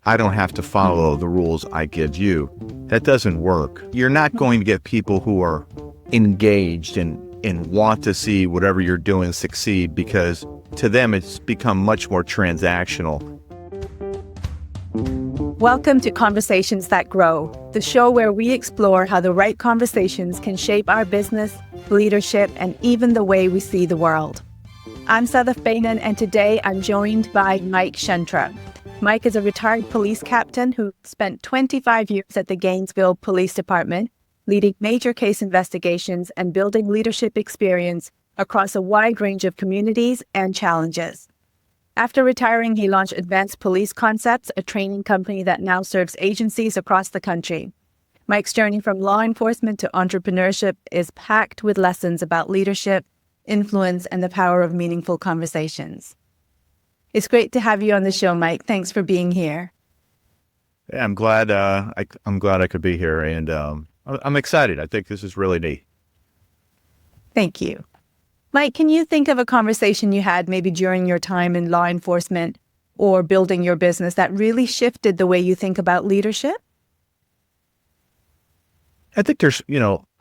I don't have to follow the rules I give you. That doesn't work. You're not going to get people who are engaged and want to see whatever you're doing succeed, because to them it's become much more transactional. Welcome to Conversations That Grow, the show where we explore how the right conversations can shape our business, leadership, and even the way we see the world. I'm Sadaf Bainan, and today I'm joined by Mike Schentrup. Mike is a retired police captain who spent 25 years at the Gainesville Police Department, leading major case investigations and building leadership experience across a wide range of communities and challenges. After retiring, he launched Advanced Police Concepts, a training company that now serves agencies across the country. Mike's journey from law enforcement to entrepreneurship is packed with lessons about leadership, influence, and the power of meaningful conversations. It's great to have you on the show, Mike. Thanks for being here. Yeah, I'm glad. I'm glad I could be here, and I'm excited. I think this is really neat. Thank you. Mike, can you think of a conversation you had maybe during your time in law enforcement or building your business that really shifted the way you think about leadership? I think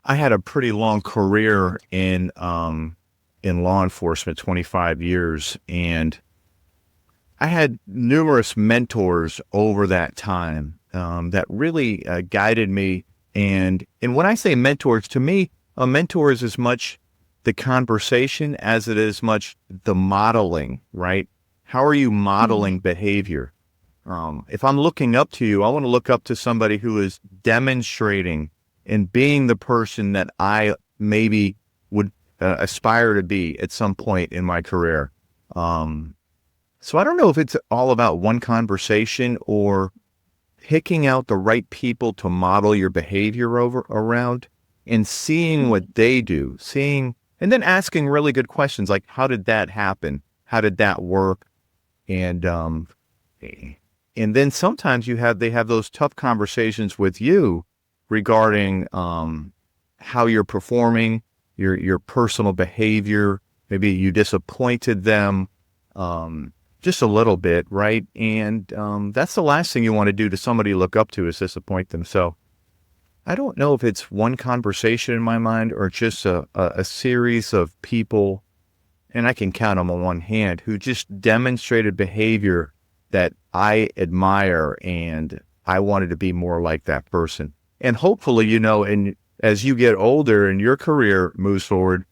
I had a pretty long career in law enforcement, 25 years, and I had numerous mentors over that time that really guided me. And when I say mentors, to me, a mentor is as much the conversation as it is much the modeling, right? How are you modeling behavior? If I'm looking up to you, I want to look up to somebody who is demonstrating and being the person that I maybe would aspire to be at some point in my career. So I don't know if it's all about one conversation or picking out the right people to model your behavior around and seeing what they do, and then asking really good questions like, how did that happen? How did that work? And then sometimes they have those tough conversations with you regarding how you're performing, your personal behavior. Maybe you disappointed them just a little bit, right? And that's the last thing you want to do to somebody you look up to, is disappoint them. So I don't know if it's one conversation in my mind or just a series of people, and I can count them on one hand, who just demonstrated behavior that I admire, and I wanted to be more like that person. And hopefully, and as you get older and your career moves forward,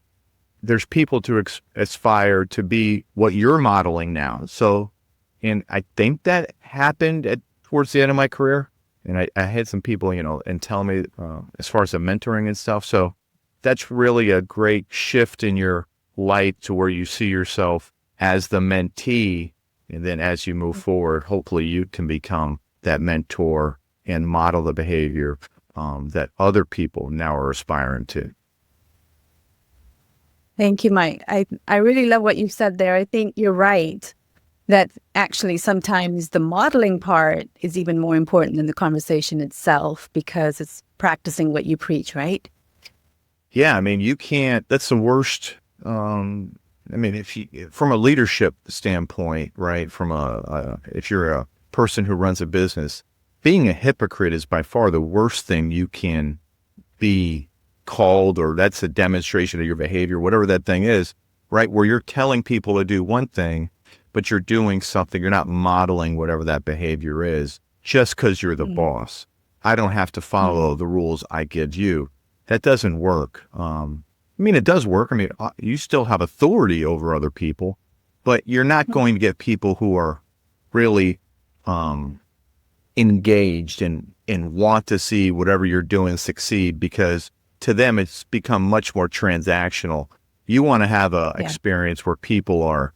there's people to aspire to be what you're modeling now. So, and I think that happened towards the end of my career. And I had some people, and tell me as far as the mentoring and stuff. So that's really a great shift in your life to where you see yourself as the mentee. And then as you move forward, hopefully you can become that mentor and model the behavior that other people now are aspiring to. Thank you, Mike. I really love what you said there. I think you're right that actually sometimes the modeling part is even more important than the conversation itself, because it's practicing what you preach, right? Yeah, I mean, you can't, that's the worst. If you, from a leadership standpoint, right, if you're a person who runs a business, being a hypocrite is by far the worst thing you can be called, or that's a demonstration of your behavior, whatever that thing is, right? Where you're telling people to do one thing, but you're doing something, you're not modeling whatever that behavior is just because you're the boss. I don't have to follow the rules I give you. That doesn't work. It does work. You still have authority over other people, but you're not going to get people who are really engaged and want to see whatever you're doing succeed, because to them it's become much more transactional. You want to have a experience where people are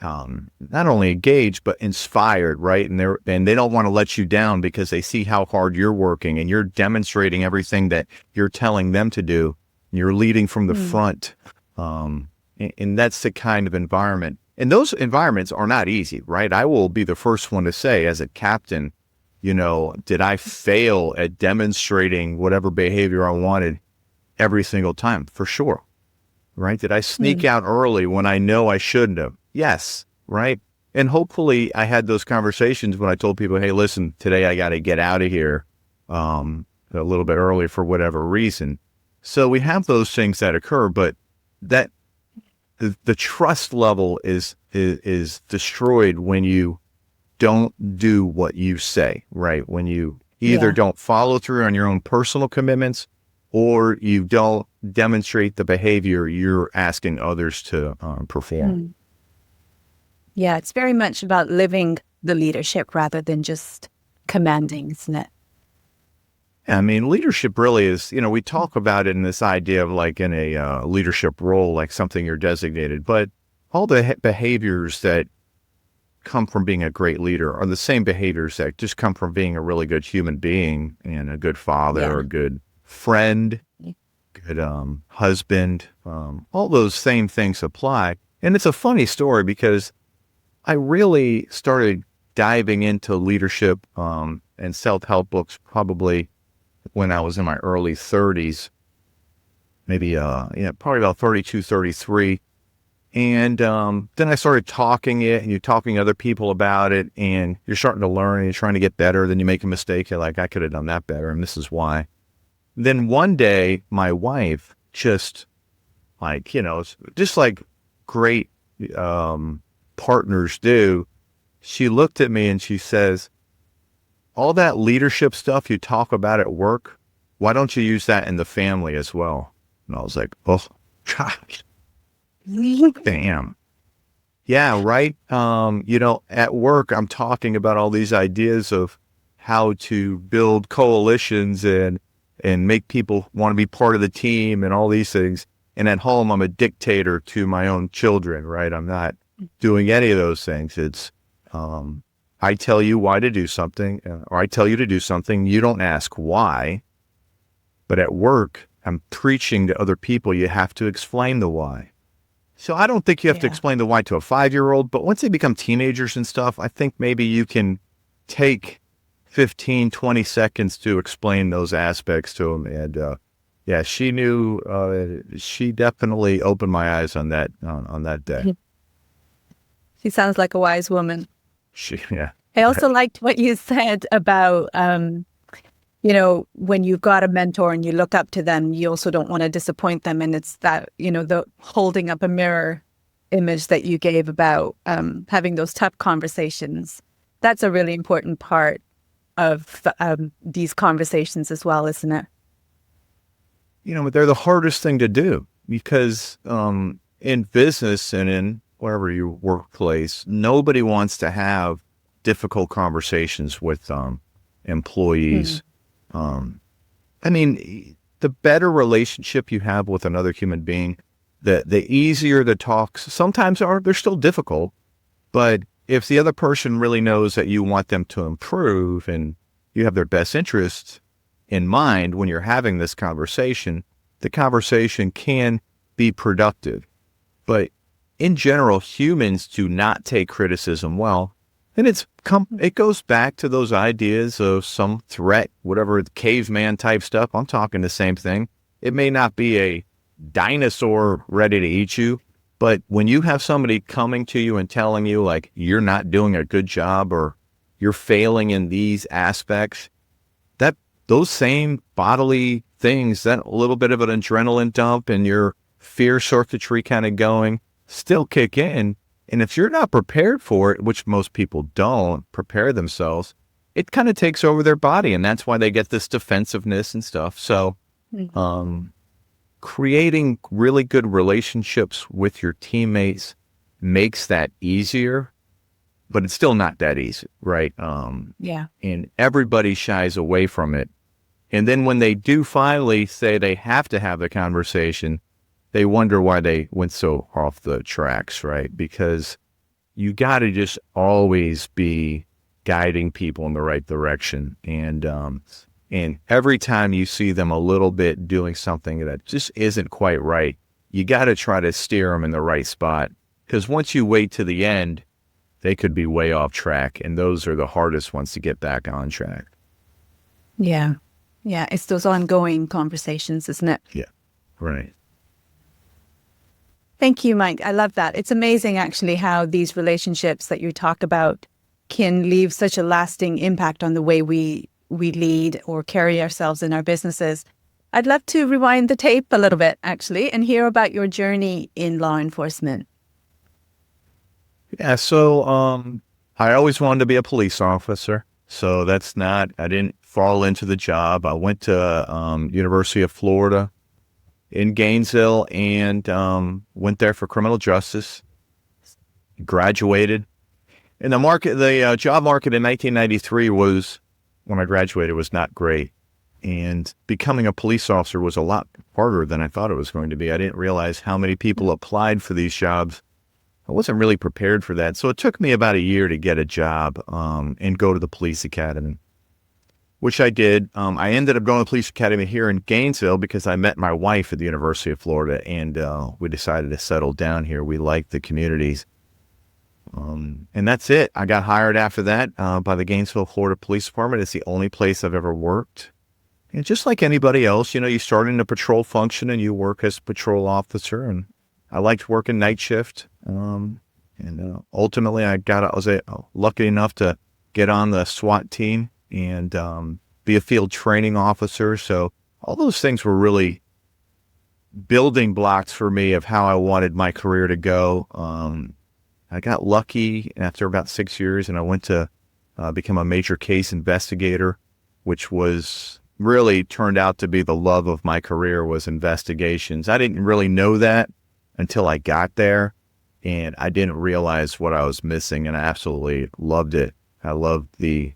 not only engaged but inspired, right? And they don't want to let you down because they see how hard you're working and you're demonstrating everything that you're telling them to do. You're leading from the front, and that's the kind of environment. And those environments are not easy, right? I will be the first one to say, as a captain, did I fail at demonstrating whatever behavior I wanted every single time? For sure. Right? Did I sneak out early when I know I shouldn't have? Yes. Right. And hopefully I had those conversations when I told people, hey, listen, today I got to get out of here a little bit early for whatever reason. So we have those things that occur, but that the trust level is destroyed when you don't do what you say, right? When you either don't follow through on your own personal commitments or you don't demonstrate the behavior you're asking others to perform. Yeah, it's very much about living the leadership rather than just commanding, isn't it? I mean, leadership really is, we talk about it in this idea of like in a leadership role, like something you're designated, but all the behaviors that come from being a great leader are the same behaviors that just come from being a really good human being and a good father, a good friend, good husband. All those same things apply. And it's a funny story because I really started diving into leadership and self-help books probably when I was in my early 30s, maybe, probably about 32, 33. And then I started talking it, and you're talking to other people about it, and you're starting to learn, and you're trying to get better. Then you make a mistake. You're like, I could have done that better, and this is why. Then one day, my wife just like, just like great partners do, she looked at me and she says, all that leadership stuff you talk about at work, why don't you use that in the family as well? And I was like, oh, gosh. Damn. Yeah, right. At work, I'm talking about all these ideas of how to build coalitions and make people want to be part of the team and all these things. And at home, I'm a dictator to my own children, right? I'm not doing any of those things. It's, I tell you why to do something, or I tell you to do something. You don't ask why. But at work, I'm preaching to other people. You have to explain the why. So I don't think you have to explain the why to a 5-year-old, but once they become teenagers and stuff, I think maybe you can take 15, 20 seconds to explain those aspects to them. And she knew, she definitely opened my eyes on that day. She sounds like a wise woman. Yeah. I also liked what you said about, when you've got a mentor and you look up to them, you also don't want to disappoint them. And it's that, the holding up a mirror image that you gave about having those tough conversations. That's a really important part of these conversations as well, isn't it? But they're the hardest thing to do because in business and in wherever your workplace, nobody wants to have difficult conversations with employees. I mean, the better relationship you have with another human being, the easier the talks sometimes are. They're still difficult, but if the other person really knows that you want them to improve and you have their best interests in mind when you're having this conversation, the conversation can be productive. But in general, humans do not take criticism well. And it goes back to those ideas of some threat, whatever caveman type stuff. I'm talking the same thing. It may not be a dinosaur ready to eat you, but when you have somebody coming to you and telling you like you're not doing a good job or you're failing in these aspects, that those same bodily things, that little bit of an adrenaline dump and your fear circuitry kind of going, still kick in. And if you're not prepared for it, which most people don't prepare themselves, it kind of takes over their body. And that's why they get this defensiveness and stuff. So creating really good relationships with your teammates makes that easier, but it's still not that easy, right? And everybody shies away from it. And then when they do finally say they have to have the conversation, they wonder why they went so off the tracks, right? Because you got to just always be guiding people in the right direction. And every time you see them a little bit doing something that just isn't quite right, you got to try to steer them in the right spot. Because once you wait to the end, they could be way off track. And those are the hardest ones to get back on track. Yeah. Yeah. It's those ongoing conversations, isn't it? Yeah. Right. Thank you, Mike. I love that. It's amazing, actually, how these relationships that you talk about can leave such a lasting impact on the way we lead or carry ourselves in our businesses. I'd love to rewind the tape a little bit, actually, and hear about your journey in law enforcement. Yeah, so I always wanted to be a police officer. So I didn't fall into the job. I went to University of Florida in Gainesville and went there for criminal justice, graduated. And the job market in 1993 when I graduated, was not great. And becoming a police officer was a lot harder than I thought it was going to be. I didn't realize how many people applied for these jobs. I wasn't really prepared for that. So it took me about a year to get a job and go to the police academy, which I did. I ended up going to the police academy here in Gainesville because I met my wife at the University of Florida, and we decided to settle down here. We liked the communities. And that's it. I got hired after that by the Gainesville, Florida Police Department. It's the only place I've ever worked. And just like anybody else, you start in a patrol function and you work as a patrol officer. And I liked working night shift. Ultimately, I was lucky enough to get on the SWAT team and be a field training officer. So all those things were really building blocks for me of how I wanted my career to go. I got lucky after about 6 years, and I went to become a major case investigator, which was really turned out to be the love of my career, was investigations. I didn't really know that until I got there, and I didn't realize what I was missing, and I absolutely loved it. I loved the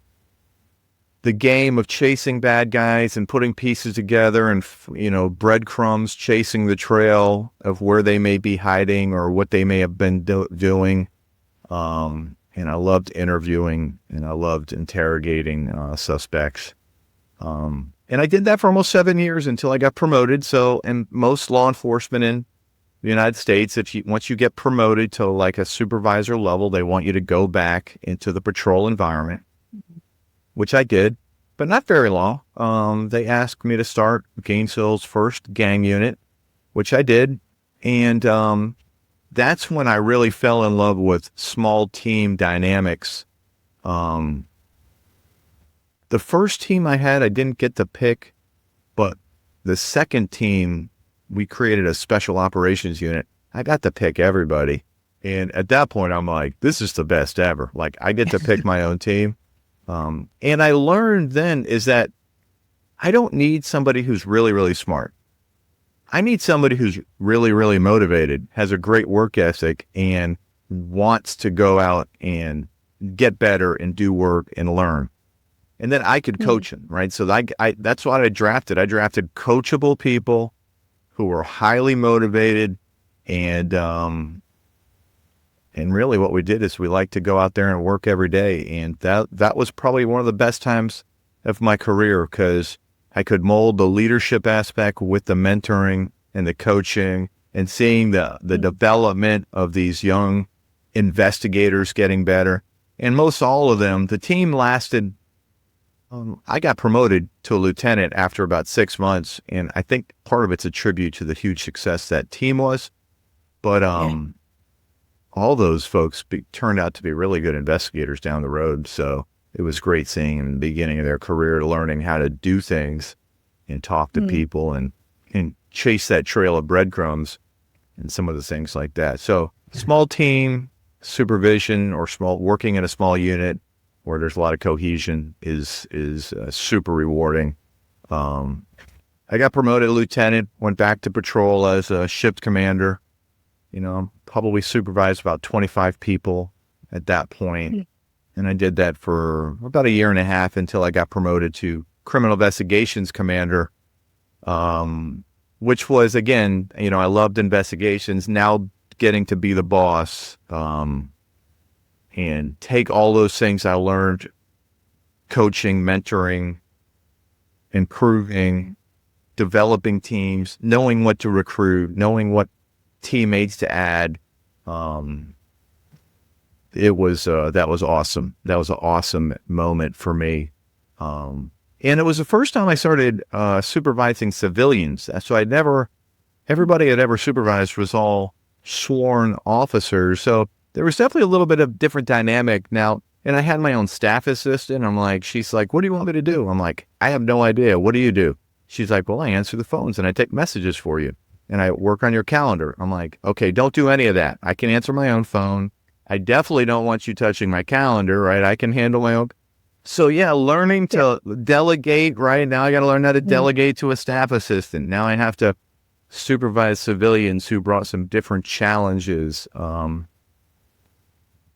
game of chasing bad guys and putting pieces together and, breadcrumbs, chasing the trail of where they may be hiding or what they may have been doing. And I loved interviewing, and I loved interrogating suspects. And I did that for almost 7 years until I got promoted. So, in most law enforcement in the United States, once you get promoted to like a supervisor level, they want you to go back into the patrol environment, which I did, but not very long. They asked me to start Gainesville's first gang unit, which I did. And that's when I really fell in love with small team dynamics. The first team I had, I didn't get to pick, but the second team, we created a special operations unit. I got to pick everybody. And at that point, I'm like, this is the best ever. Like, I get to pick my own team. And I learned then is that I don't need somebody who's really, really smart. I need somebody who's really, really motivated, has a great work ethic, and wants to go out and get better and do work and learn. And then I could coach them, right? So that's what I drafted. I drafted coachable people who were highly motivated, and really what we did is we liked to go out there and work every day. And that was probably one of the best times of my career, because I could mold the leadership aspect with the mentoring and the coaching and seeing the development of these young investigators getting better. And most all of them, the team lasted, I got promoted to a lieutenant after about 6 months. And I think part of it's a tribute to the huge success that team was. But all those folks turned out to be really good investigators down the road. So it was great seeing in the beginning of their career, learning how to do things and talk to people and chase that trail of breadcrumbs and some of the things like that. So small team supervision or working in a small unit where there's a lot of cohesion is super rewarding. I got promoted to lieutenant, went back to patrol as a shift commander. Probably supervised about 25 people at that point. And I did that for about a year and a half until I got promoted to criminal investigations commander, which was, again, I loved investigations. Now getting to be the boss and take all those things I learned, coaching, mentoring, improving, developing teams, knowing what to recruit, knowing what teammates to add. That was awesome. That was an awesome moment for me. And it was the first time I started supervising civilians. So everybody I'd ever supervised was all sworn officers. So there was definitely a little bit of different dynamic now. And I had my own staff assistant. She's like, what do you want me to do? I'm like, I have no idea. What do you do? She's like, well, I answer the phones and I take messages for you and I work on your calendar. I'm like, okay, don't do any of that. I can answer my own phone. I definitely don't want you touching my calendar, right? I can handle my own. So yeah, learning to delegate, right? Now I got to learn how to delegate to a staff assistant. Now I have to supervise civilians who brought some different challenges.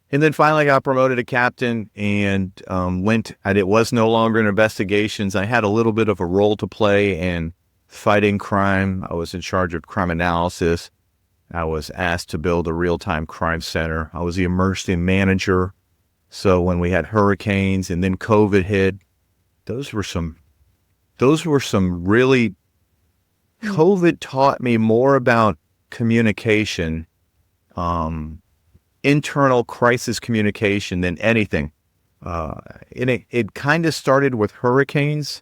And then finally I got promoted to captain and and it was no longer in investigations. I had a little bit of a role to play in fighting crime. I was in charge of crime analysis. I was asked to build a real-time crime center. I was the emergency manager. So when we had hurricanes and then COVID hit, COVID taught me more about communication, internal crisis communication than anything. And it kind of started with hurricanes,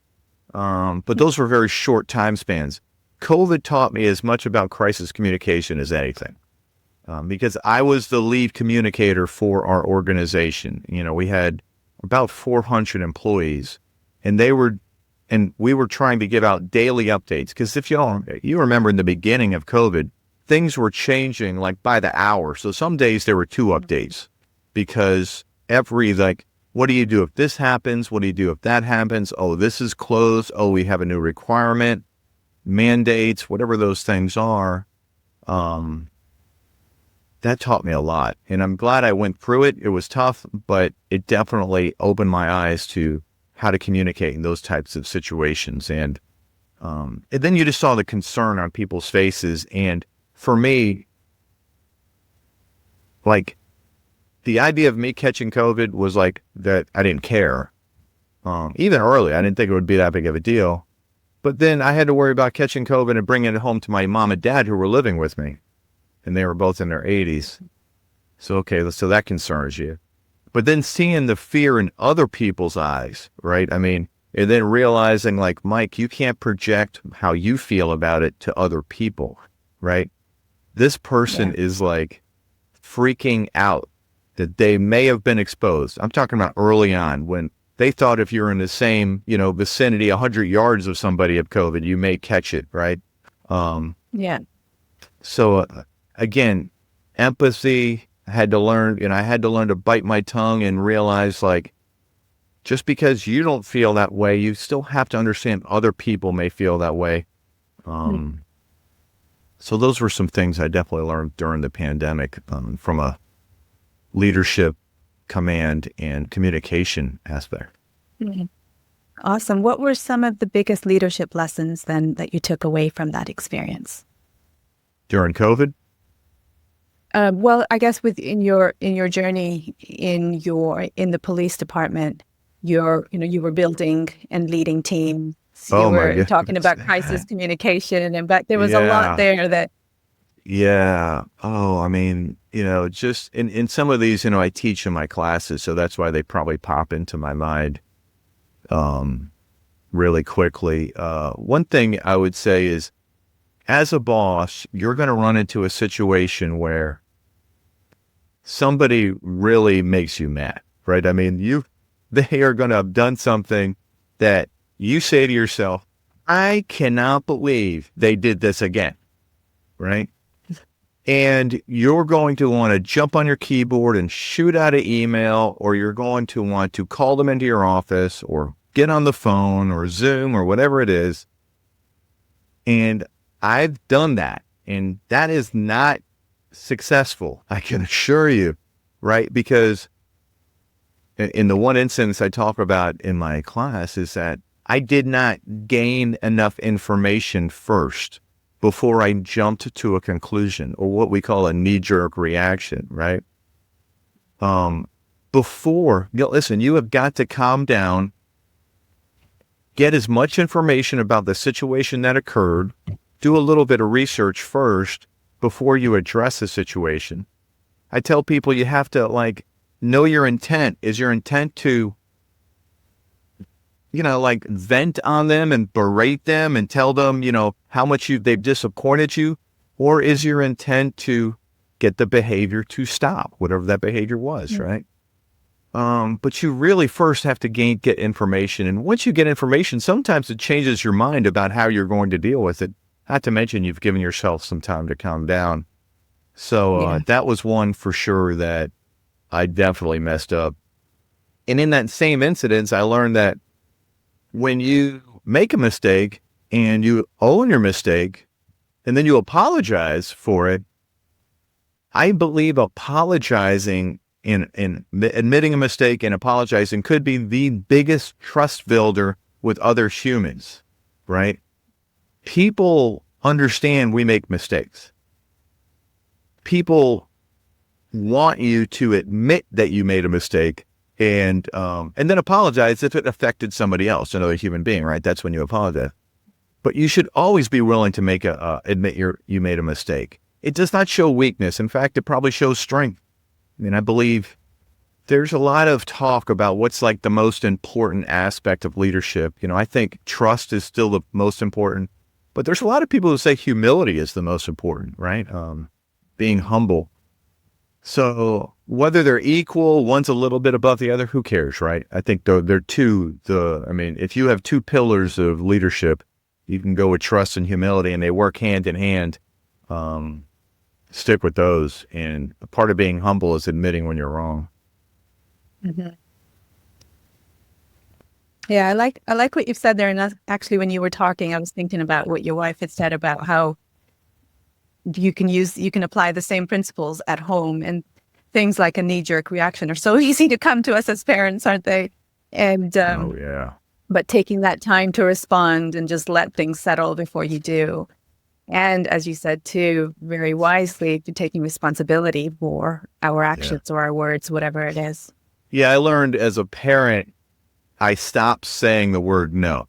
but those were very short time spans. COVID taught me as much about crisis communication as anything, because I was the lead communicator for our organization. We had about 400 employees, and we were trying to give out daily updates. Because if you remember in the beginning of COVID, things were changing like by the hour. So some days there were 2 updates because what do you do if this happens? What do you do if that happens? Oh, this is closed. Oh, we have a new requirement, mandates, whatever those things are. That taught me a lot. And I'm glad I went through it. It was tough, but it definitely opened my eyes to how to communicate in those types of situations. And then you just saw the concern on people's faces. And for me, like, the idea of me catching COVID was like that I didn't care. Even early, I didn't think it would be that big of a deal. But then I had to worry about catching COVID and bringing it home to my mom and dad who were living with me. And they were both in their 80s. So, okay, so that concerns you. But then seeing the fear in other people's eyes, right? I mean, and then realizing, like, Mike, you can't project how you feel about it to other people, right? This person is like freaking out that they may have been exposed. I'm talking about early on when they thought if you're in the same, vicinity, 100 yards of somebody of COVID, you may catch it, right? So again, empathy. I had to learn to bite my tongue and realize, like, just because you don't feel that way, you still have to understand other people may feel that way. So those were some things I definitely learned during the pandemic, from a leadership, command, and communication aspect. Awesome. What were some of the biggest leadership lessons then that you took away from that experience? During COVID? Well, I guess in your journey in the police department, you were building and leading teams. You were talking about crisis communication, but there was a lot there that. Yeah. Oh, I mean, just in some of these, I teach in my classes, so that's why they probably pop into my mind really quickly. One thing I would say is, as a boss, you're going to run into a situation where somebody really makes you mad, right? I mean, they are going to have done something that you say to yourself, I cannot believe they did this again, right? And you're going to want to jump on your keyboard and shoot out an email, or you're going to want to call them into your office or get on the phone or Zoom or whatever it is. And I've done that, and that is not successful, I can assure you, right? Because in the one instance I talk about in my class is that I did not gain enough information first before I jumped to a conclusion, or what we call a knee-jerk reaction, right? Listen, you have got to calm down, get as much information about the situation that occurred, do a little bit of research first before you address the situation. I tell people you have to, know your intent. Is your intent to, vent on them and berate them and tell them, how much they've disappointed you? Or is your intent to get the behavior to stop, whatever that behavior was, right? But you really first have to get information. And once you get information, sometimes it changes your mind about how you're going to deal with it. Not to mention you've given yourself some time to calm down. So that was one for sure that I definitely messed up. And in that same incident, I learned that when you make a mistake and you own your mistake and then you apologize for it, I believe apologizing and admitting a mistake and apologizing could be the biggest trust builder with other humans, right? People understand we make mistakes. People want you to admit that you made a mistake and then apologize if it affected somebody else, another human being, right? That's when you apologize. But you should always be willing to admit you made a mistake. It does not show weakness. In fact, it probably shows strength. I mean, I believe there's a lot of talk about what's like the most important aspect of leadership. You know, I think trust is still the most important, but there's a lot of people who say humility is the most important, right? Being humble. So whether they're equal, one's a little bit above the other, who cares, right? I think they're two. If you have two pillars of leadership, you can go with trust and humility, and they work hand in hand. Stick with those. And a part of being humble is admitting when you're wrong. Mm-hmm. Yeah, I like what you've said there. And actually, when you were talking, I was thinking about what your wife had said about how you can apply the same principles at home, and things like a knee-jerk reaction are so easy to come to us as parents, aren't they? And but taking that time to respond and just let things settle before you do. And as you said too, very wisely, taking responsibility for our actions or our words, whatever it is. Yeah, I learned as a parent, I stopped saying the word no.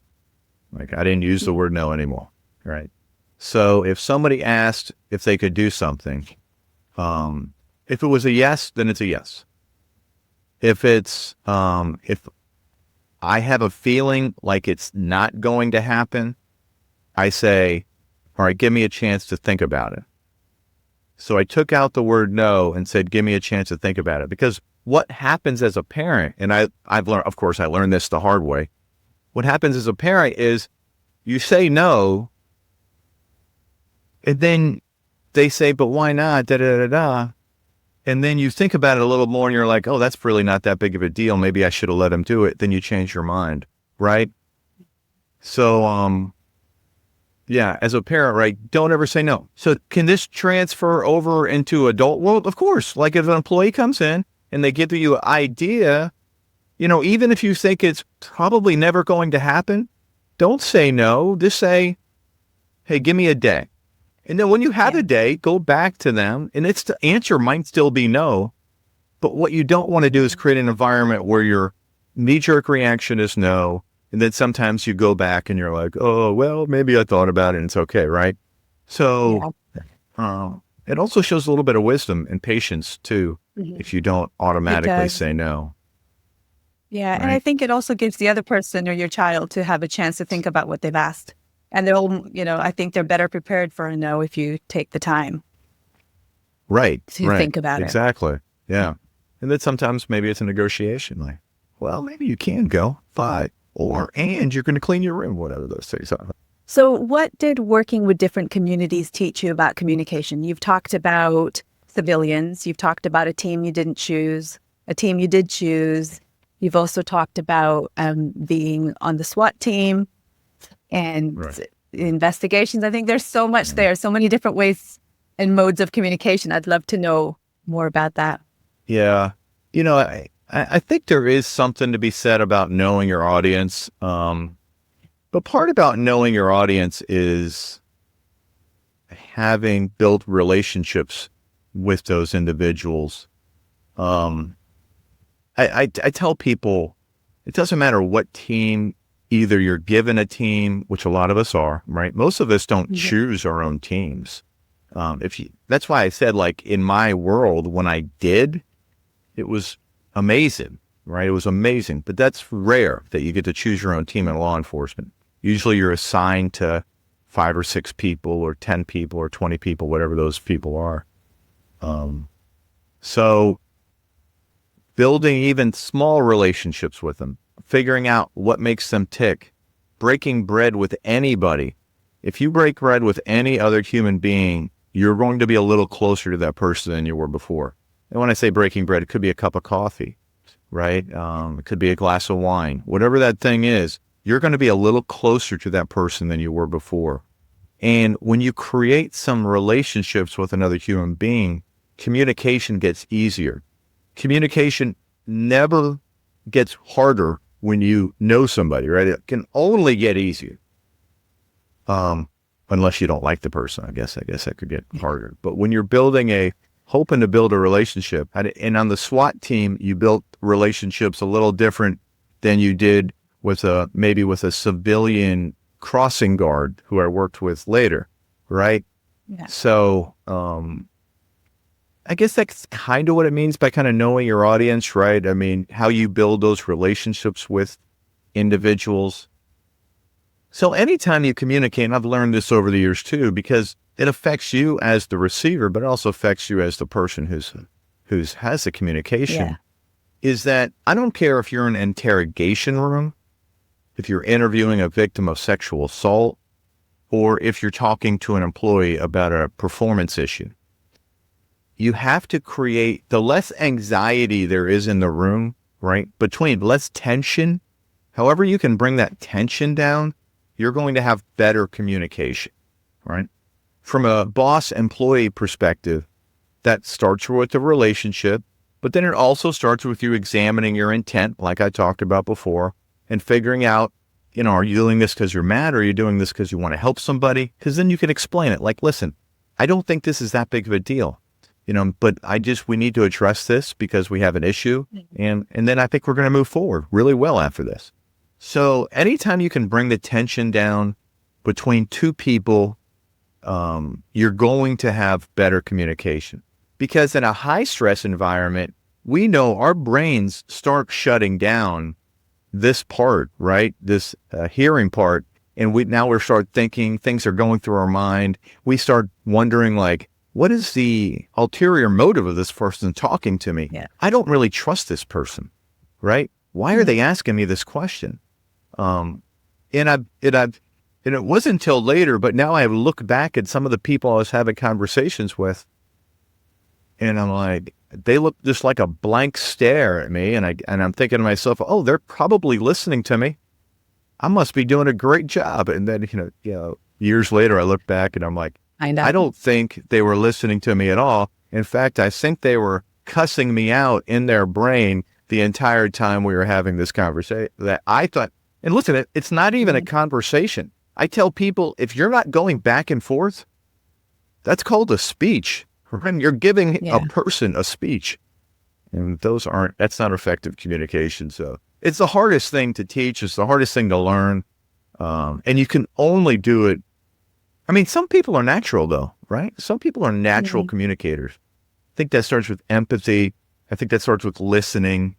Like I didn't use the word no anymore, right? So if somebody asked if they could do something, if it was a yes, then it's a yes. If it's, if I have a feeling like it's not going to happen, I say, all right, give me a chance to think about it. So I took out the word no and said, give me a chance to think about it. Because what happens as a parent, and I've learned, of course, I learned this the hard way. What happens as a parent is you say no, and then they say, but why not? Da, da, da, da. And then you think about it a little more and you're like, oh, that's really not that big of a deal. Maybe I should have let him do it. Then you change your mind, right? So, yeah, as a parent, right, don't ever say no. So can this transfer over into adult world? Of course. Like if an employee comes in and they give you an idea, you know, even if you think it's probably never going to happen, don't say no. Just say, hey, give me a day. And then when you have a day, go back to them. And the answer might still be no. But what you don't want to do is create an environment where your knee-jerk reaction is no. And then sometimes you go back and you're like, oh, well, maybe I thought about it and it's okay, right? So it also shows a little bit of wisdom and patience, too, if you don't automatically say no. Yeah, right? And I think it also gives the other person or your child to have a chance to think about what they've asked. And they'll, I think they're better prepared for a no if you take the time. Right. To think about it. Exactly. Yeah. And then sometimes maybe it's a negotiation. Like, well, maybe you can go, fine. And you're going to clean your room, whatever those things are. So what did working with different communities teach you about communication? You've talked about civilians. You've talked about a team you didn't choose, a team you did choose. You've also talked about being on the SWAT team and investigations. I think there's so much there, so many different ways and modes of communication. I'd love to know more about that. Yeah. I think there is something to be said about knowing your audience. But part about knowing your audience is having built relationships with those individuals. I tell people, it doesn't matter what team, either you're given a team, which a lot of us are, right? Most of us don't choose our own teams. That's why I said, like, in my world, when I did, it was amazing, right? It was amazing, but that's rare that you get to choose your own team in law enforcement. Usually you're assigned to 5 or 6 people or 10 people or 20 people, whatever those people are. So building even small relationships with them, figuring out what makes them tick, breaking bread with anybody. If you break bread with any other human being, you're going to be a little closer to that person than you were before. And when I say breaking bread, it could be a cup of coffee, right? It could be a glass of wine. Whatever that thing is, you're going to be a little closer to that person than you were before. And when you create some relationships with another human being, communication gets easier. Communication never gets harder when you know somebody, right? It can only get easier. Unless you don't like the person, I guess that could get harder. But when you're hoping to build a relationship, and on the SWAT team, you built relationships a little different than you did maybe with a civilian crossing guard who I worked with later, right? Yeah. So, I guess that's kind of what it means by kind of knowing your audience, right? I mean, how you build those relationships with individuals. So anytime you communicate, and I've learned this over the years too, because it affects you as the receiver, but it also affects you as the person who has the communication, is that I don't care if you're in an interrogation room, if you're interviewing a victim of sexual assault, or if you're talking to an employee about a performance issue. You have to create, the less anxiety there is in the room, right? Between less tension, however you can bring that tension down, you're going to have better communication, right? From a boss-employee perspective, that starts with the relationship, but then it also starts with you examining your intent, like I talked about before, and figuring out, are you doing this because you're mad, or are you doing this because you want to help somebody? Because then you can explain it. Like, listen, I don't think this is that big of a deal, but we need to address this because we have an issue. And then I think we're going to move forward really well after this. So anytime you can bring the tension down between two people, you're going to have better communication. Because in a high stress environment, we know our brains start shutting down this part, right? This hearing part. And we're start thinking, things are going through our mind. We start wondering, like, what is the ulterior motive of this person talking to me? Yeah. I don't really trust this person, right? Why are they asking me this question? And it wasn't until later, but now I have looked back at some of the people I was having conversations with, and I'm like, they look just like a blank stare at me, and I'm thinking to myself, oh, they're probably listening to me. I must be doing a great job. And then, years later, I look back and I'm like, I don't think they were listening to me at all. In fact, I think they were cussing me out in their brain the entire time we were having this conversation. That I thought, and listen, it's not even a conversation. I tell people, if you're not going back and forth, that's called a speech. You're giving a person a speech. And that's not effective communication. So it's the hardest thing to teach. It's the hardest thing to learn. And you can only do it. I mean, some people are natural though, right? Some people are natural communicators. I think that starts with empathy. I think that starts with listening,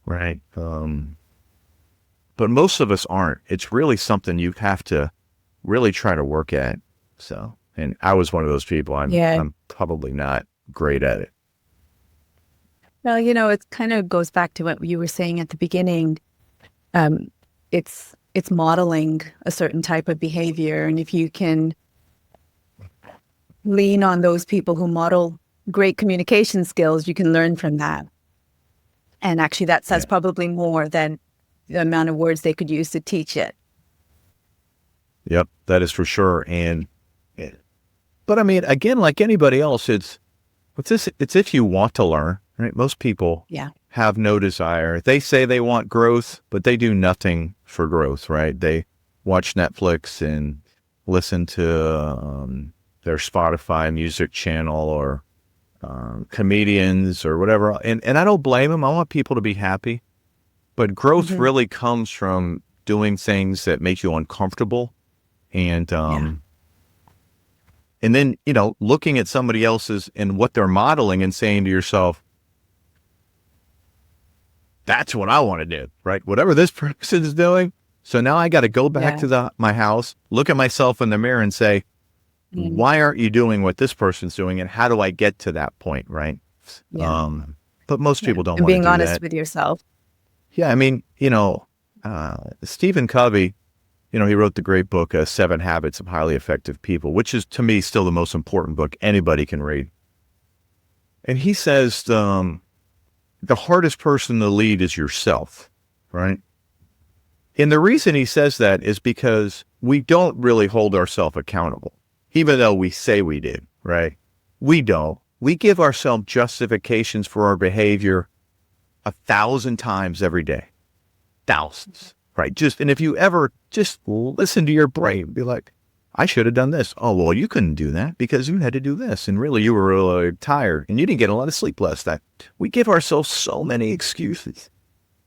right? But most of us aren't. It's really something you have to really try to work at. So, and I was one of those people. I'm probably not great at it. Well, it kind of goes back to what you were saying at the beginning. It's modeling a certain type of behavior. And if you can lean on those people who model great communication skills, you can learn from that. And actually that says probably more than the amount of words they could use to teach it. Yep, that is for sure. But I mean, again, like anybody else, it's if you want to learn, right? Most people have no desire. They say they want growth, but they do nothing for growth, right? They watch Netflix and listen to their Spotify music channel or comedians or whatever. And I don't blame them. I want people to be happy. But growth really comes from doing things that make you uncomfortable. And and then, looking at somebody else's and what they're modeling and saying to yourself, that's what I want to do, right? Whatever this person is doing. So now I got to go back to my house, look at myself in the mirror and say, Why aren't you doing what this person's doing? And how do I get to that point? Right. Yeah. But most people don't And want to being do honest that. with yourself. Yeah. I mean, Stephen Covey, he wrote the great book, 7 Habits of Highly Effective People, which is to me still the most important book anybody can read. And he says, the hardest person to lead is yourself. Right. And the reason he says that is because we don't really hold ourselves accountable, even though we say we do, right? We don't. We give ourselves justifications for our behavior 1,000 times every day. Thousands, right? And if you ever just listen to your brain, be like, I should have done this. Oh, well, you couldn't do that because you had to do this. And really, you were really tired and you didn't get a lot of sleep last night. We give ourselves so many excuses.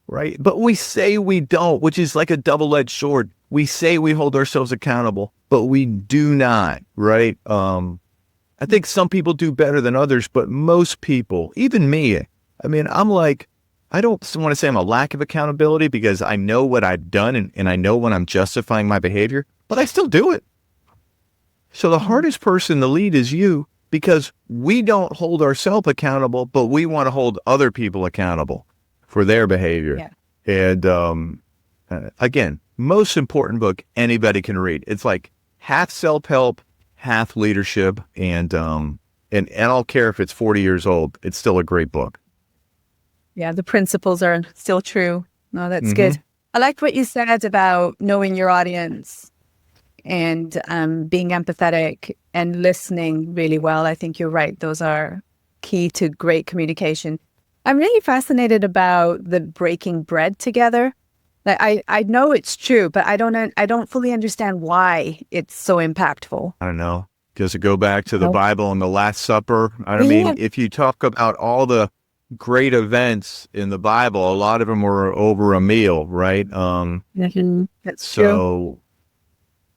Right. But we say we don't, which is like a double-edged sword. We say we hold ourselves accountable, but we do not. Right. I think some people do better than others, but most people, even me, I mean, I'm like, I don't want to say I'm a lack of accountability because I know what I've done and I know when I'm justifying my behavior, but I still do it. So the hardest person to lead is you because we don't hold ourselves accountable, but we want to hold other people accountable for their behavior. Yeah. And again, most important book anybody can read. It's like half self-help, half leadership, and I don't care if it's 40 years old, it's still a great book. Yeah, the principles are still true. No, that's good. I liked what you said about knowing your audience and being empathetic and listening really well. I think you're right. Those are key to great communication. I'm really fascinated about the breaking bread together. Like I know it's true, but I don't fully understand why it's so impactful. I don't know. Does it go back to the Bible and the Last Supper? I mean, if you talk about all the great events in the Bible, a lot of them were over a meal, right? That's true. So,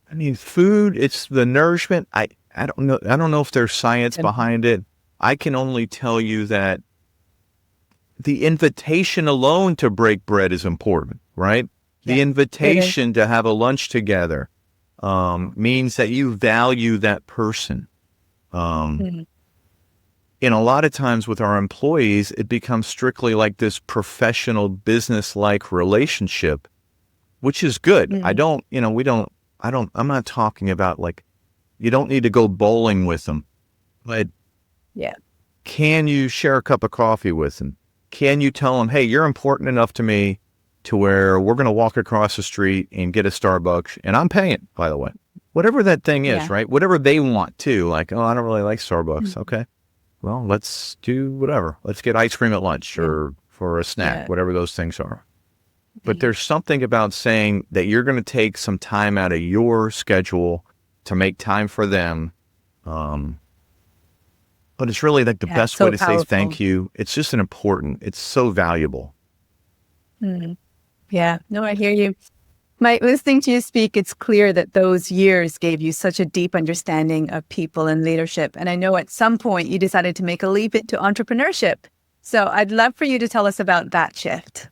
I mean, food, it's the nourishment. I don't know. I don't know if there's science behind it. I can only tell you that the invitation alone to break bread is important, right? The invitation to have a lunch together means that you value that person. And a lot of times with our employees, it becomes strictly like this professional business-like relationship, which is good. I'm not talking about like, you don't need to go bowling with them, but can you share a cup of coffee with them? Can you tell them, hey, you're important enough to me to where we're going to walk across the street and get a Starbucks, and I'm paying, by the way. Whatever that thing is, right? Whatever they want to, like, oh, I don't really like Starbucks. Okay. Well, let's do whatever. Let's get ice cream at lunch or for a snack, whatever those things are. But there's something about saying that you're going to take some time out of your schedule to make time for them. But it's really like the best way to say thank you. It's just it's so valuable. Yeah, no, I hear you. Mike, listening to you speak, it's clear that those years gave you such a deep understanding of people and leadership. And I know at some point you decided to make a leap into entrepreneurship. So I'd love for you to tell us about that shift.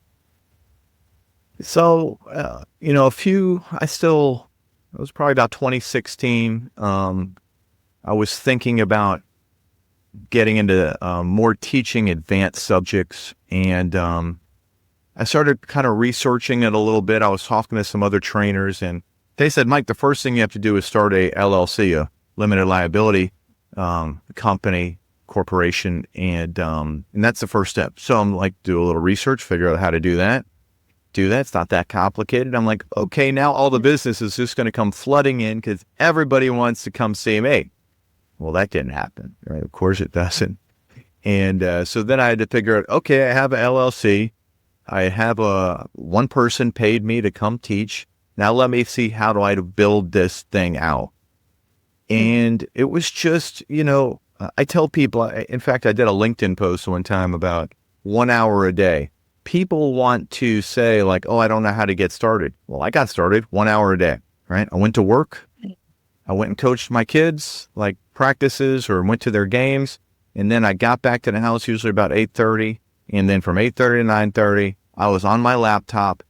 So, it was probably about 2016. I was thinking about getting into more teaching advanced subjects. And I started kind of researching it a little bit. I was talking to some other trainers, and they said, Mike, the first thing you have to do is start a LLC, a limited liability company, corporation, and that's the first step. So I'm like, do a little research, figure out how to do that. It's not that complicated. I'm like, okay, now all the business is just going to come flooding in because everybody wants to come see me. Well, that didn't happen, right? Of course it doesn't. And so then I had to figure out, okay, I have an LLC. I have one person paid me to come teach. Now let me see, how do I build this thing out? And it was just, I tell people, in fact, I did a LinkedIn post one time about 1 hour a day. People want to say like, oh, I don't know how to get started. Well, I got started 1 hour a day, right? I went to work. I went and coached my kids, like practices, or went to their games. And then I got back to the house usually about 8:30. And then from 8:30 to 9:30, I was on my laptop,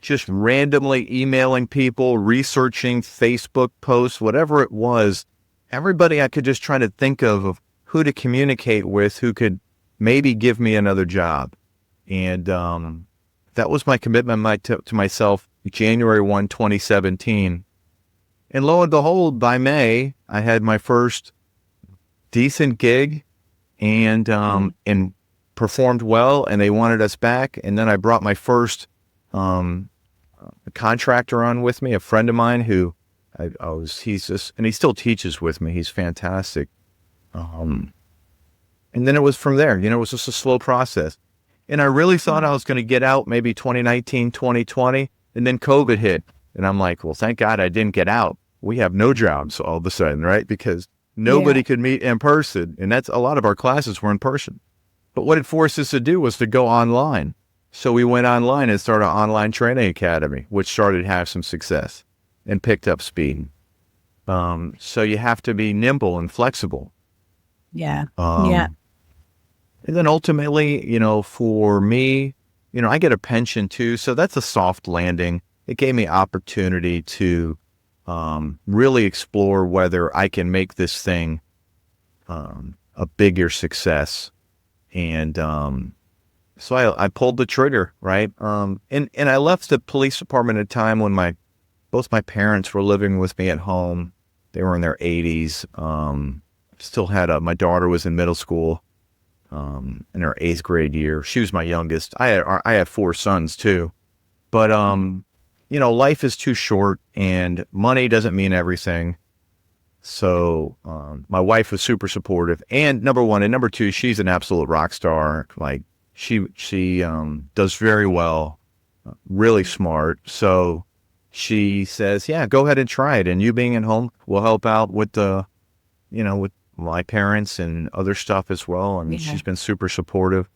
just randomly emailing people, researching Facebook posts, whatever it was. everybody I could just try to think of who to communicate with, who could maybe give me another job. And that was my commitment to myself, January 1, 2017. And lo and behold, by May, I had my first decent gig and performed well, and they wanted us back. And then I brought my first contractor on with me, a friend of mine who he's just, and he still teaches with me. He's fantastic. And then it was from there, it was just a slow process. And I really thought I was going to get out maybe 2019, 2020, and then COVID hit. And I'm like, well, thank God I didn't get out. We have no jobs all of a sudden, right? Because nobody could meet in person. And that's a lot of our classes were in person. But what it forced us to do was to go online. So we went online and started an online training academy, which started to have some success and picked up speed. So you have to be nimble and flexible. Yeah. And then ultimately, for me, I get a pension too. So that's a soft landing. It gave me opportunity to really explore whether I can make this thing a bigger success. And so I pulled the trigger, right? And I left the police department at a time when both my parents were living with me at home. They were in their 80s. Still had my daughter was in middle school in her 8th grade year. She was my youngest. I had 4 sons too. But, life is too short and money doesn't mean everything. So my wife was super supportive. And number one, and number two, she's an absolute rock star. Like she does very well, really smart. So she says, yeah, go ahead and try it. And you being at home will help out with with my parents and other stuff as well. And she's been super supportive.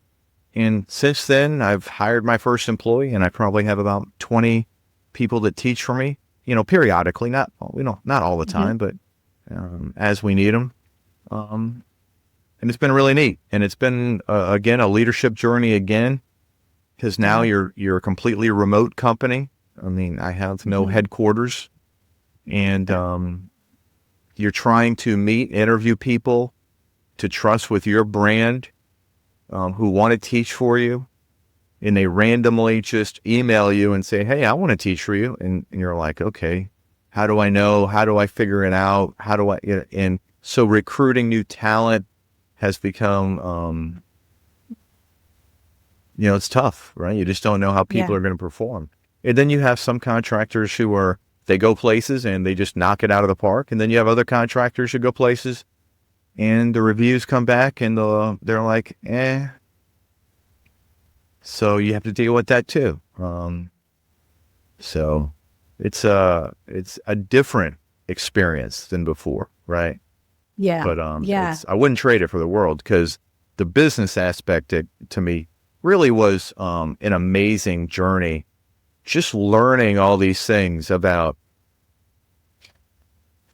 And since then, I've hired my first employee, and I probably have about 20 people that teach for me, periodically, not all the time, but as we need them. And it's been really neat. And it's been, again, a leadership journey again, because now you're a completely remote company. I mean, I have no headquarters, and you're trying to interview people to trust with your brand, who want to teach for you. And they randomly just email you and say, hey, I want to teach for you. And you're like, okay, how do I know? How do I figure it out? How do I, and so recruiting new talent has become, it's tough, right? You just don't know how people are going to perform. And then you have some contractors who they go places and they just knock it out of the park. And then you have other contractors who go places and the reviews come back and they're like, eh. So you have to deal with that too. So it's a different experience than before, right? Yeah. But I wouldn't trade it for the world, because the business aspect to me really was an amazing journey. Just learning all these things about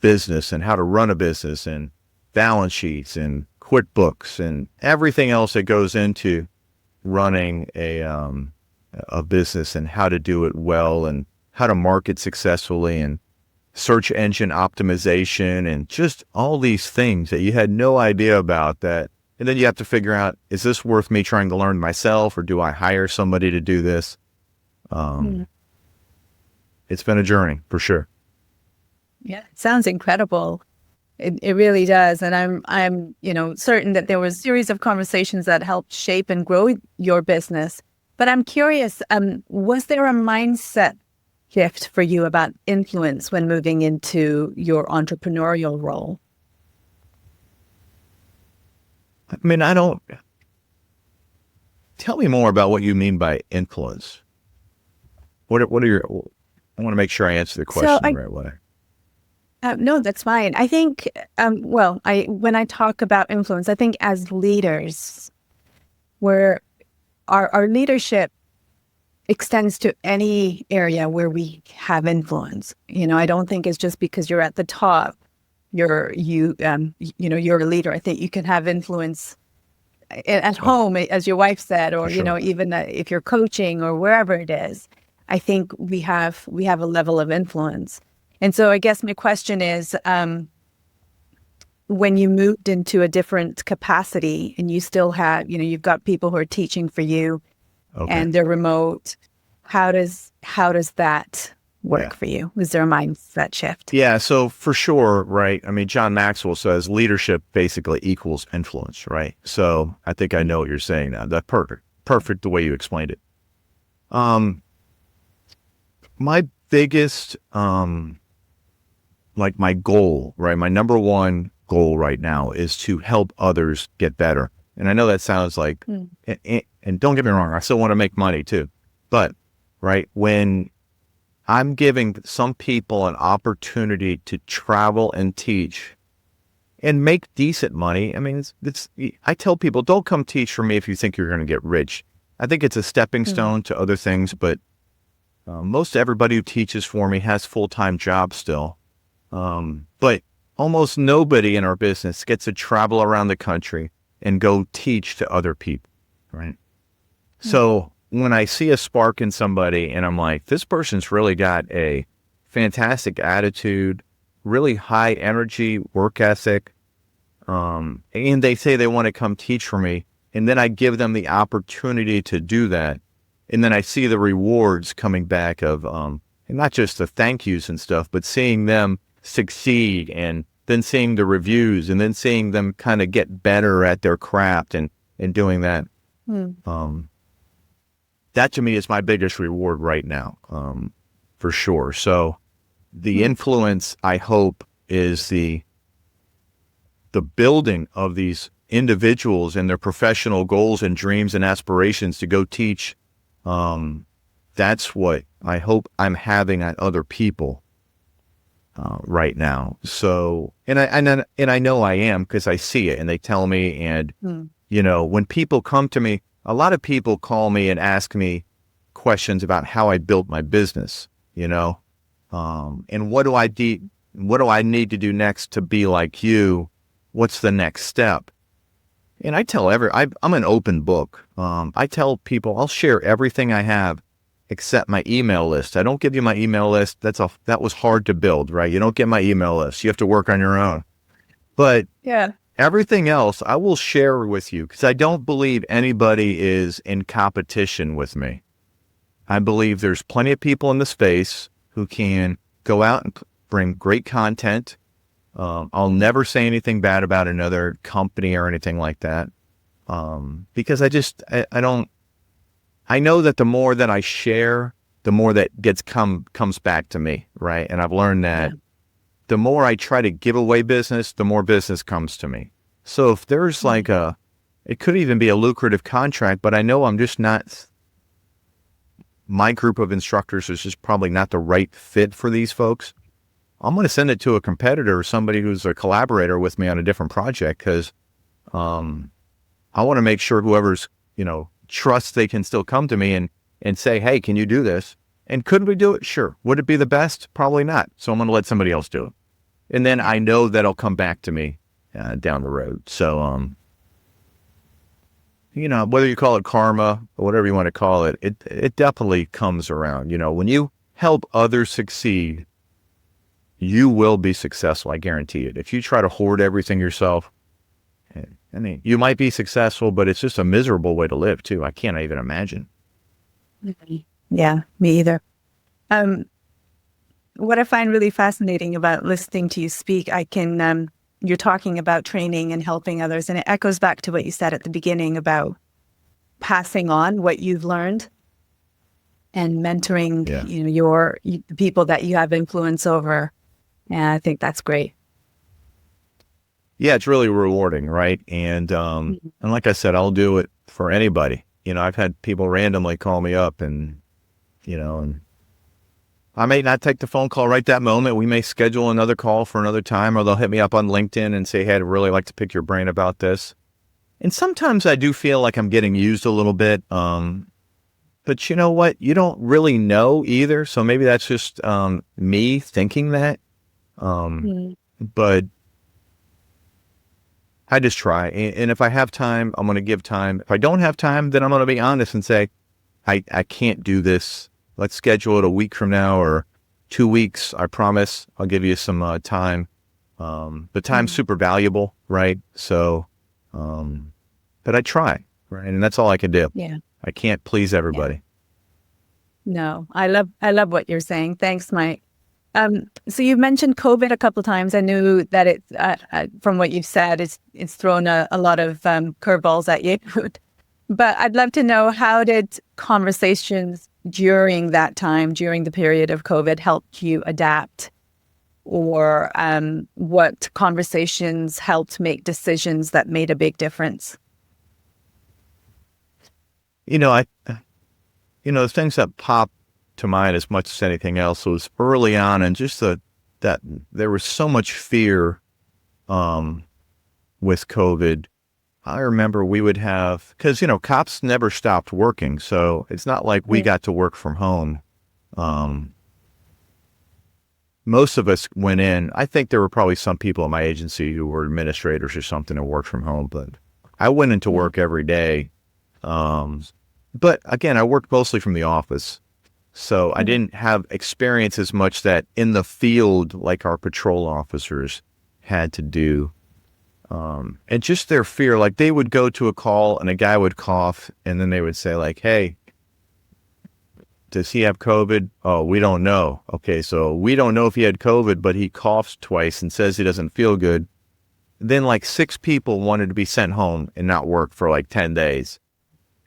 business and how to run a business and balance sheets and QuickBooks and everything else that goes into running a business, and how to do it well and how to market successfully and search engine optimization and just all these things that you had no idea about that. And then you have to figure out, is this worth me trying to learn myself, or do I hire somebody to do this? It's been a journey for sure. Yeah, it sounds incredible. It really does. And I'm certain that there was a series of conversations that helped shape and grow your business. But I'm curious, was there a mindset shift for you about influence when moving into your entrepreneurial role? I mean, tell me more about what you mean by influence. What are your, I want to make sure I answer the question the right way. No, that's fine. I think, when I talk about influence, I think as leaders, where our leadership extends to any area where we have influence. I don't think it's just because you're at the top, you're a leader. I think you can have influence at home, as your wife said, or, even if you're coaching or wherever it is. I think we have a level of influence. And so I guess my question is, when you moved into a different capacity and you still have, you've got people who are teaching for you and they're remote, how does that work for you? Was there a mindset shift? Yeah, so for sure, right? I mean, John Maxwell says leadership basically equals influence, right? So I think I know what you're saying now. That's perfect the way you explained it. My biggest, my goal, right? My number one goal right now is to help others get better. And I know that sounds like, and don't get me wrong, I still want to make money too. But, right, when I'm giving some people an opportunity to travel and teach and make decent money. I mean, I tell people, don't come teach for me if you think you're going to get rich. I think it's a stepping stone to other things, but most everybody who teaches for me has full-time jobs still. But almost nobody in our business gets to travel around the country and go teach to other people, right? So when I see a spark in somebody and I'm like, this person's really got a fantastic attitude, really high energy, work ethic, and they say they want to come teach for me, and then I give them the opportunity to do that, and then I see the rewards coming back of, and not just the thank yous and stuff, but seeing them succeed, and then seeing the reviews, and then seeing them kind of get better at their craft and doing that. That to me is my biggest reward right now, for sure. So the influence, I hope, is the building of these individuals and their professional goals and dreams and aspirations to go teach. That's what I hope I'm having on other people right now. So, and I know I am, because I see it and they tell me, and when people come to me, a lot of people call me and ask me questions about how I built my business, and what do I need to do next to be like you? What's the next step? And I tell I'm an open book. I tell people I'll share everything I have except my email list. I don't give you my email list. That was hard to build, right? You don't get my email list. You have to work on your own. But everything else I will share with you, because I don't believe anybody is in competition with me. I believe there's plenty of people in the space who can go out and bring great content. I'll never say anything bad about another company or anything like that, because I know that the more that I share, the more that comes back to me, right? And I've learned that the more I try to give away business, the more business comes to me. So if there's it could even be a lucrative contract, but I know my group of instructors is just probably not the right fit for these folks, I'm going to send it to a competitor or somebody who's a collaborator with me on a different project, because I want to make sure whoever's, trusts they can still come to me and say, hey, can you do this? And could we do it? Sure. Would it be the best? Probably not. So I'm going to let somebody else do it. And then I know that it'll come back to me down the road. So, whether you call it karma or whatever you want to call it, it definitely comes around. When you help others succeed, you will be successful. I guarantee it. If you try to hoard everything yourself, I mean, you might be successful, but it's just a miserable way to live too. I can't even imagine. Yeah, me either. What I find really fascinating about listening to you speak, you're talking about training and helping others, and it echoes back to what you said at the beginning about passing on what you've learned and mentoring, the people that you have influence over. And I think that's great. Yeah, it's really rewarding, right? And like I said, I'll do it for anybody. I've had people randomly call me up and I may not take the phone call right that moment. We may schedule another call for another time, or they'll hit me up on LinkedIn and say, hey, I'd really like to pick your brain about this. And sometimes I do feel like I'm getting used a little bit. But you know what? You don't really know either. So maybe that's just me thinking that. But I just try. And if I have time, I'm going to give time. If I don't have time, then I'm going to be honest and say, I can't do this. Let's schedule it a week from now or 2 weeks. I promise I'll give you some time. But time's super valuable, right? So, but I try, right? And that's all I can do. Yeah. I can't please everybody. No, I love what you're saying. Thanks, Mike. So you've mentioned COVID a couple of times. I knew that it's from what you've said, it's thrown a lot of curveballs at you. But I'd love to know, how did conversations during that time, during the period of COVID, help you adapt? Or what conversations helped make decisions that made a big difference? The things that pop to mind as much as anything else was early on, and just that there was so much fear with COVID. I remember we would have, because, cops never stopped working. So it's not like we got to work from home. Most of us went in. I think there were probably some people in my agency who were administrators or something and worked from home, but I went into work every day. But again, I worked mostly from the office. So I didn't have experience as much that in the field like our patrol officers had to do. And just their fear, like they would go to a call and a guy would cough and then they would say like, hey, does he have COVID? Oh, we don't know. Okay, so we don't know if he had COVID, but he coughs twice and says he doesn't feel good. Then like 6 people wanted to be sent home and not work for like 10 days.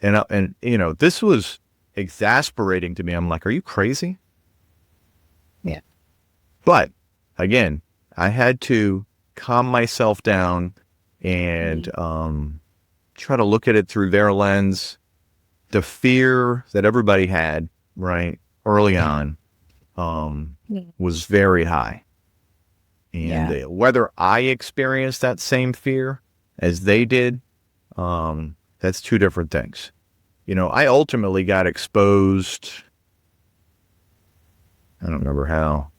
And this was exasperating to me. I'm like, are you crazy? Yeah. But again, I had to calm myself down and try to look at it through their lens. The fear that everybody had, right, early on was very high. And whether I experienced that same fear as they did, that's 2 different things. I ultimately got exposed. I don't remember how.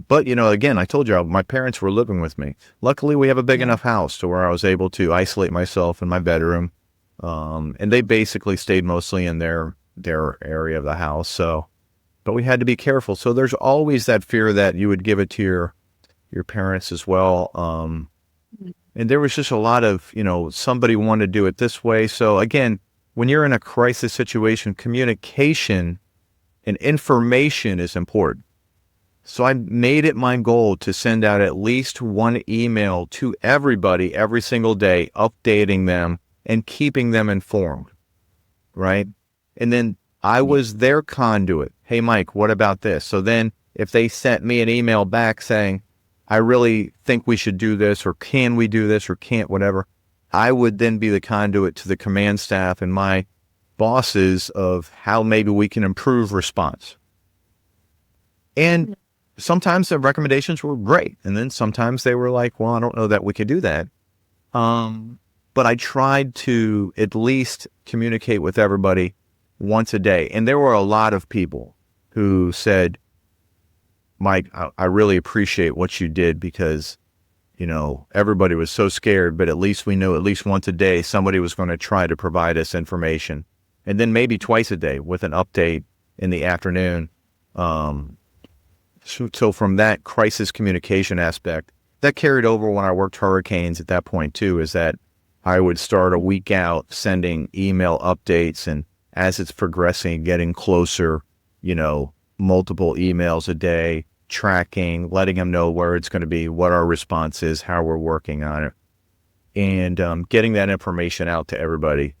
But, again, I told you my parents were living with me. Luckily, we have a big enough house to where I was able to isolate myself in my bedroom. And they basically stayed mostly in their area of the house. So, but we had to be careful. So there's always that fear that you would give it to your parents as well. And there was just a lot of, somebody wanted to do it this way. So again, when you're in a crisis situation, communication and information is important. So I made it my goal to send out at least 1 email to everybody every single day, updating them and keeping them informed, right? And then I was their conduit. Hey, Mike, what about this? So then if they sent me an email back saying, I really think we should do this, or can we do this, or can't, whatever, I would then be the conduit to the command staff and my bosses of how maybe we can improve response. And sometimes the recommendations were great. And then sometimes they were like, well, I don't know that we could do that. But I tried to at least communicate with everybody once a day. And there were a lot of people who said, Mike, I really appreciate what you did because, everybody was so scared, but at least we knew at least once a day somebody was going to try to provide us information. And then maybe twice a day with an update in the afternoon. So from that crisis communication aspect, that carried over when I worked hurricanes at that point too, is that I would start a week out sending email updates, and as it's progressing, getting closer, multiple emails a day, tracking, letting them know where it's going to be, what our response is, how we're working on it. And getting that information out to everybody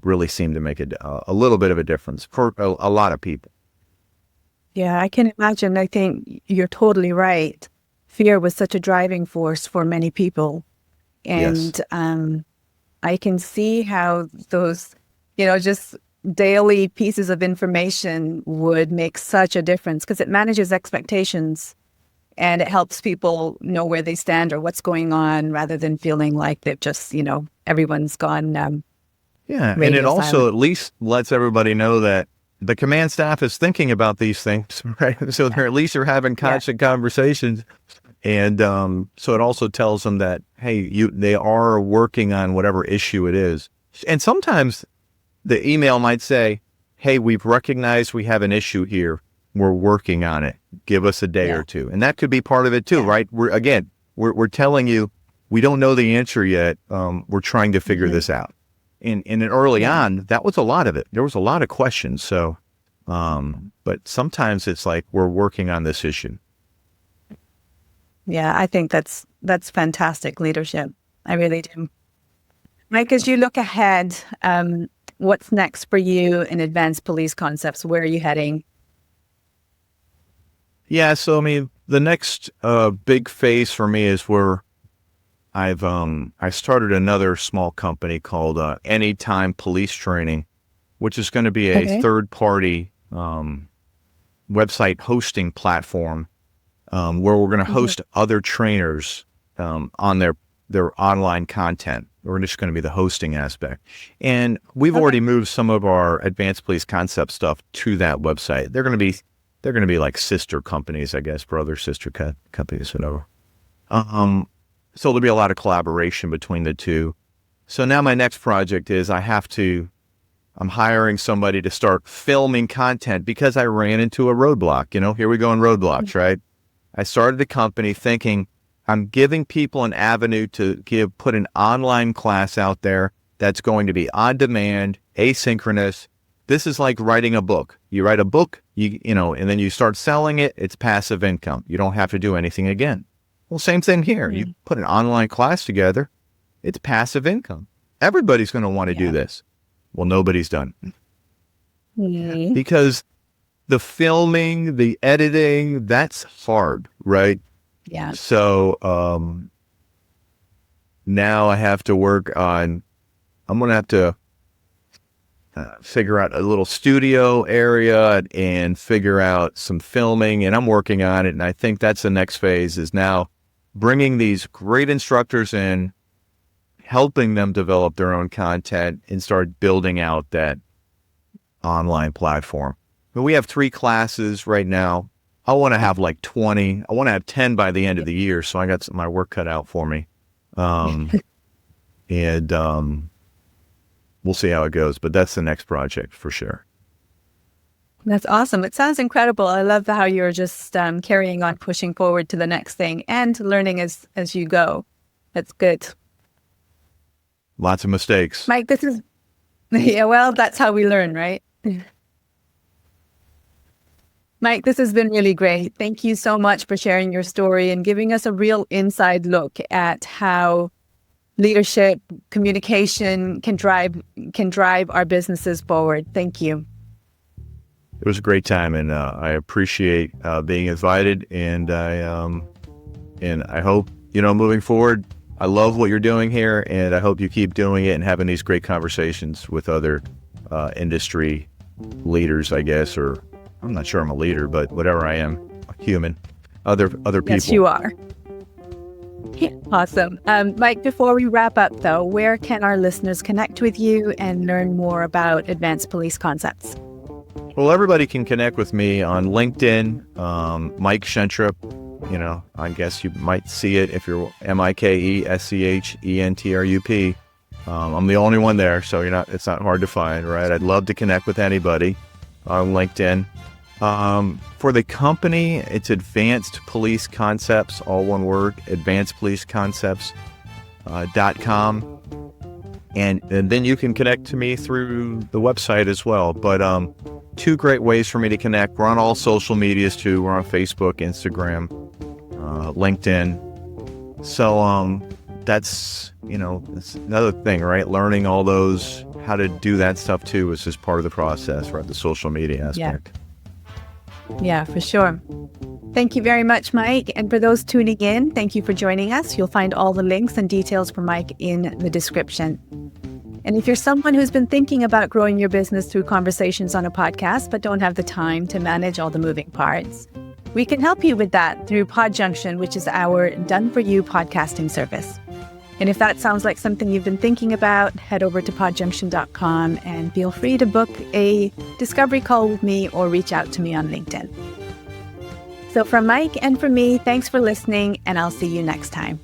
really seemed to make a little bit of a difference for a lot of people. Yeah, I can imagine. I think you're totally right. Fear was such a driving force for many people. And I can see how those, just daily pieces of information would make such a difference, because it manages expectations and it helps people know where they stand or what's going on, rather than feeling like they've just, everyone's gone. And it also at least lets everybody know that the command staff is thinking about these things, right? So they're at least they're having constant conversations. And so it also tells them that, hey, they are working on whatever issue it is. And sometimes the email might say, hey, we've recognized we have an issue here. We're working on it. Give us a day or two. And that could be part of it too, right? we're telling you, we don't know the answer yet. We're trying to figure this out. And early on, that was a lot of it. There was a lot of questions. So, but sometimes it's like we're working on this issue. Yeah, I think that's fantastic leadership. I really do. Mike, as you look ahead, what's next for you in Advanced Police Concepts? Where are you heading? Yeah, so I mean, the next big phase for me is where I started another small company called Anytime Police Training, which is going to be a third-party website hosting platform where we're going to host other trainers on their online content. We're just going to be the hosting aspect. And we've already moved some of our Advanced Police Concept stuff to that website. They're going to be like sister companies, I guess, brother, sister companies, whatever. So there'll be a lot of collaboration between the two. So now my next project is I'm hiring somebody to start filming content because I ran into a roadblock. Here we go in roadblocks, right? I started the company thinking I'm giving people an avenue to put an online class out there that's going to be on demand, asynchronous. This is like writing a book. You write a book, and then you start selling it. It's passive income. You don't have to do anything again. Well, same thing here. You put an online class together, it's passive income. Everybody's going to want to do this. Well, nobody's done. Because the filming, the editing, that's hard, right? Yeah. So now I have to work on, I'm going to have to figure out a little studio area and figure out some filming, and I'm working on it. And I think that's the next phase, is now bringing these great instructors in, helping them develop their own content and start building out that online platform. But we have 3 classes right now. I want to have like 20. I want to have 10 by the end of the year. So I got my work cut out for me. And we'll see how it goes, but that's the next project for sure. That's awesome. It sounds incredible. I love how you're just carrying on, pushing forward to the next thing and learning as you go. That's good. Lots of mistakes. Mike, that's how we learn, right? Mike, this has been really great. Thank you so much for sharing your story and giving us a real inside look at how leadership, communication can drive our businesses forward. Thank you. It was a great time, and I appreciate being invited, and I hope, moving forward, I love what you're doing here, and I hope you keep doing it and having these great conversations with other industry leaders, I guess, or I'm not sure I'm a leader, but whatever I am, a human, other people. Yes, you are. Awesome. Mike, before we wrap up, though, where can our listeners connect with you and learn more about Advanced Police Concepts? Well, everybody can connect with me on LinkedIn, Mike Schentrup. I guess you might see it if you're MikeSchentrup. I'm the only one there, so it's not hard to find, right? I'd love to connect with anybody on LinkedIn. For the company, it's Advanced Police Concepts, all one word, advancedpoliceconcepts.com. And then you can connect to me through the website as well. But 2 great ways for me to connect. We're on all social medias too. We're on Facebook, Instagram, LinkedIn. So that's another thing, right? Learning all those, how to do that stuff too is just part of the process, right? The social media aspect. Yeah, for sure. Thank you very much, Mike. And for those tuning in, thank you for joining us. You'll find all the links and details for Mike in the description. And if you're someone who's been thinking about growing your business through conversations on a podcast, but don't have the time to manage all the moving parts, we can help you with that through PodJunction, which is our done-for-you podcasting service. And if that sounds like something you've been thinking about, head over to podjunction.com and feel free to book a discovery call with me or reach out to me on LinkedIn. So from Mike and from me, thanks for listening, and I'll see you next time.